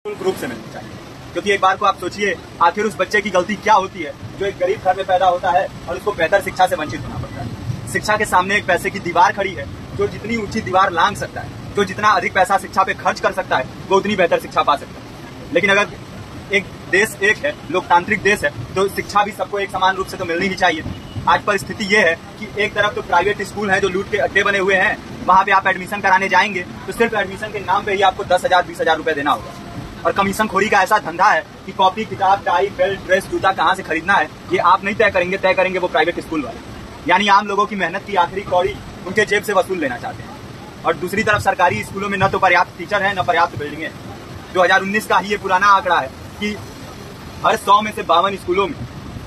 Group से मिलनी चाहिए। क्योंकि एक बार को आप सोचिए, आखिर उस बच्चे की गलती क्या होती है जो एक गरीब घर में पैदा होता है और उसको बेहतर शिक्षा से वंचित होना पड़ता है। शिक्षा के सामने एक पैसे की दीवार खड़ी है। जो जितनी ऊंची दीवार लांघ सकता है, जो जितना अधिक पैसा शिक्षा पे खर्च कर सकता है, वो उतनी बेहतर शिक्षा पा सकता है। लेकिन अगर एक देश एक है, लोकतांत्रिक देश है, तो शिक्षा भी सबको एक समान रूप से तो मिलनी ही चाहिए। आज परिस्थिति ये है कि एक तरफ तो प्राइवेट स्कूल हैं जो लूट के अड्डे बने हुए हैं, वहां पे आप एडमिशन कराने जाएंगे तो सिर्फ एडमिशन के नाम पे ही आपको 10,000 20,000 रुपए देना होगा। और कमीशन खोरी का ऐसा धंधा है कि कॉपी, किताब, टाई, बेल्ट, ड्रेस, जूता कहाँ से खरीदना है ये आप नहीं तय करेंगे वो प्राइवेट स्कूल वाले। यानी आम लोगों की मेहनत की आखिरी कौड़ी उनके जेब से वसूल लेना चाहते हैं। और दूसरी तरफ सरकारी स्कूलों में न तो पर्याप्त टीचर है, न पर्याप्त बिल्डिंगें हैं। 2019 का ही ये पुराना आंकड़ा है कि हर 100 में से 52 स्कूलों में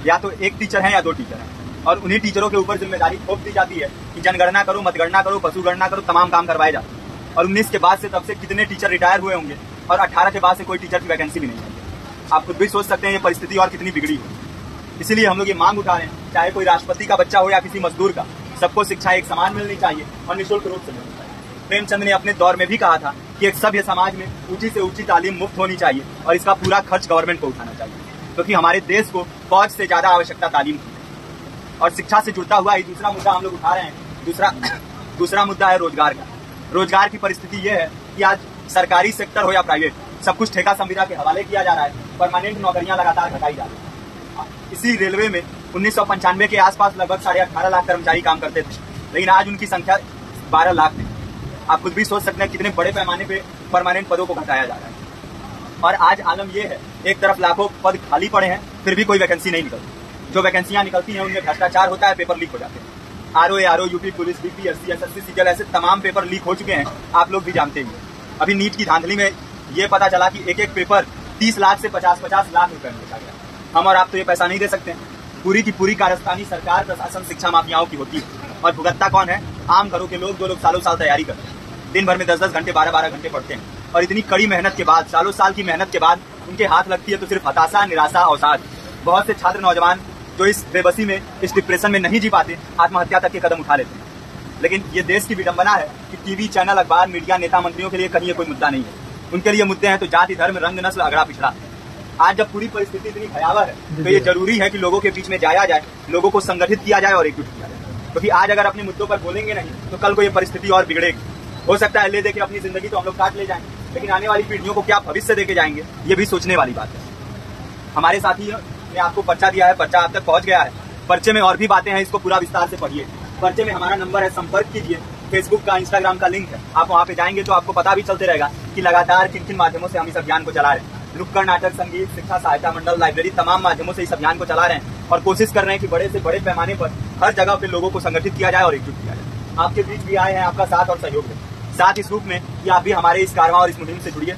या तो एक टीचर है या 2 टीचर है। और उन्हीं टीचरों के ऊपर जिम्मेदारी थोप दी जाती है कि जनगणना करो, मतगणना करो, पशुगणना करो, तमाम काम करवाए जाते हैं। और 19 के बाद से तब से कितने टीचर रिटायर हुए होंगे और 18 के बाद से कोई टीचर की वैकेंसी भी नहीं है। आप खुद भी सोच सकते हैं ये परिस्थिति और कितनी बिगड़ी हो। इसीलिए हम लोग ये मांग उठा रहे हैं, चाहे कोई राष्ट्रपति का बच्चा हो या किसी मजदूर का, सबको शिक्षा एक समान मिलनी चाहिए और निःशुल्क रूप से मिलनी चाहिए। प्रेमचंद ने अपने दौर में भी कहा था कि एक सभ्य समाज में ऊंची से ऊंची तालीम मुफ्त होनी चाहिए और इसका पूरा खर्च गवर्नमेंट को उठाना चाहिए, क्योंकि हमारे देश को फौज से ज्यादा आवश्यकता तालीम की है। और शिक्षा से जुड़ता हुआ ही दूसरा मुद्दा हम लोग उठा रहे हैं। दूसरा मुद्दा है रोजगार का। रोजगार की परिस्थिति ये है कि आज सरकारी सेक्टर हो या प्राइवेट, सब कुछ ठेका संविदा के हवाले किया जा रहा है। परमानेंट नौकरियां लगातार घटाई जा रही है। इसी रेलवे में 1995 के आसपास लगभग 18.5 लाख कर्मचारी काम करते थे, लेकिन आज उनकी संख्या 12 लाख है। आप खुद भी सोच सकते हैं कितने बड़े पैमाने पे परमानेंट पदों को घटाया जा रहा है। और आज आलम यह है, एक तरफ लाखों पद खाली पड़े हैं, फिर भी कोई वैकेंसी नहीं निकलती। जो वैकेंसियां निकलती हैं उनमें भ्रष्टाचार होता है, पेपर लीक हो जाते हैं। RO, UP police, BPSC, SSC, CGL, ऐसे तमाम पेपर लीक हो चुके हैं, आप लोग भी जानते हैं। अभी नीट की धांधली में ये पता चला कि एक पेपर 30 लाख से 50-50 लाख रुपए में बेचा गया। हम और आप तो ये पैसा नहीं दे सकते। पूरी की पूरी कारस्तानी सरकार, प्रशासन, शिक्षा माफियाओं की होती है। और भुगतता कौन है? आम घरों के लोग, जो लोग सालों साल तैयारी करते हैं, दिन भर में 10-10 घंटे, 12-12 घंटे पढ़ते हैं। और इतनी कड़ी मेहनत के बाद, सालों साल की मेहनत के बाद उनके हाथ लगती है तो सिर्फ हताशा, निराशा, अवसाद। बहुत से छात्र नौजवान जो इस बेबसी में, इस डिप्रेशन में नहीं जी पाते, आत्महत्या तक के कदम उठा लेते हैं। लेकिन ये देश की विडंबना है कि टीवी चैनल, अखबार, मीडिया, नेता मंत्रियों के लिए कहीं ये कोई मुद्दा नहीं है। उनके लिए मुद्दे हैं तो जाति, धर्म, रंग, नस्ल, अगड़ा पिछड़ा। आज जब पूरी परिस्थिति इतनी भयावह है तो ये जरूरी है कि लोगों के बीच में जाया जाए, लोगों को संगठित किया जाए और एकजुट किया जाए। क्योंकि आज अगर अपने मुद्दों पर बोलेंगे नहीं तो कल को ये परिस्थिति और बिगड़ेगी। हो सकता है ले दे के अपनी जिंदगी तो हम लोग काट ले जाएंगे, लेकिन आने वाली पीढ़ियों को क्या भविष्य देके जाएंगे, ये भी सोचने वाली बात है। हमारे साथी ने आपको पर्चा दिया है, पर्चा आप तक पहुंच गया है। पर्चे में और भी बातें हैं, इसको पूरा विस्तार से पढ़िए। पर्चे में हमारा नंबर है, संपर्क कीजिए। फेसबुक का, इंस्टाग्राम का लिंक है, आप वहाँ पे जाएंगे तो आपको पता भी चलते रहेगा कि लगातार किन किन माध्यमों से हम इस अभियान को चला रहे हैं। नुक्कड़ नाटक, संगीत, शिक्षा सहायता मंडल, लाइब्रेरी, तमाम माध्यमों से इस अभियान को चला रहे हैं और कोशिश कर रहे हैं कि बड़े से बड़े पैमाने पर हर जगह पे लोगों को संगठित किया जाए और एकजुट किया जाए। आपके बीच भी आए हैं, आपका साथ और सहयोग है। साथ इस रूप में कि आप भी हमारे इस कारवां और इस मुहिम से जुड़िए।